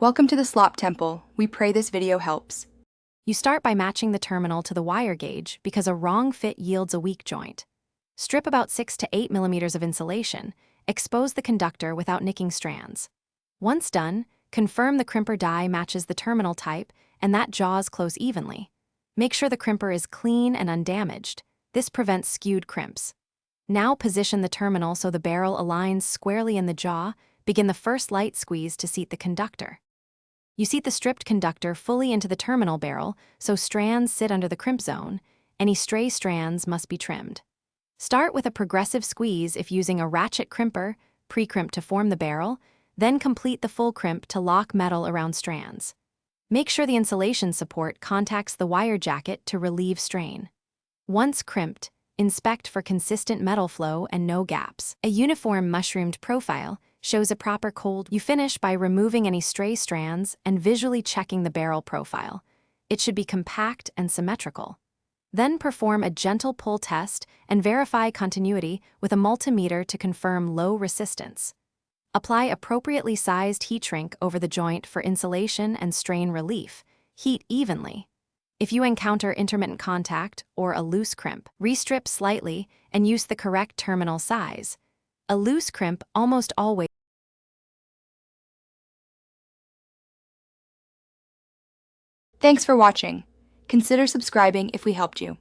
Welcome to the Slop Temple. We pray this video helps. You start by matching the terminal to the wire gauge because a wrong fit yields a weak joint. Strip about 6 to 8 millimeters of insulation. Expose the conductor without nicking strands. Once done, confirm the crimper die matches the terminal type and that jaws close evenly. Make sure the crimper is clean and undamaged. This prevents skewed crimps. Now position the terminal so the barrel aligns squarely in the jaw. Begin the first light squeeze to seat the conductor. You seat the stripped conductor fully into the terminal barrel so strands sit under the crimp zone. Any stray strands must be trimmed. Start with a progressive squeeze if using a ratchet crimper, pre-crimp to form the barrel, then complete the full crimp to lock metal around strands. Make sure the insulation support contacts the wire jacket to relieve strain. Once crimped, inspect for consistent metal flow and no gaps. A uniform mushroomed profile shows a proper cold. You finish by removing any stray strands and visually checking the barrel profile. It should be compact and symmetrical. Then perform a gentle pull test and verify continuity with a multimeter to confirm low resistance. Apply appropriately sized heat shrink over the joint for insulation and strain relief. Heat evenly. If you encounter intermittent contact or a loose crimp, restrip slightly and use the correct terminal size. A loose crimp almost always. Thanks for watching. Consider subscribing if we helped you.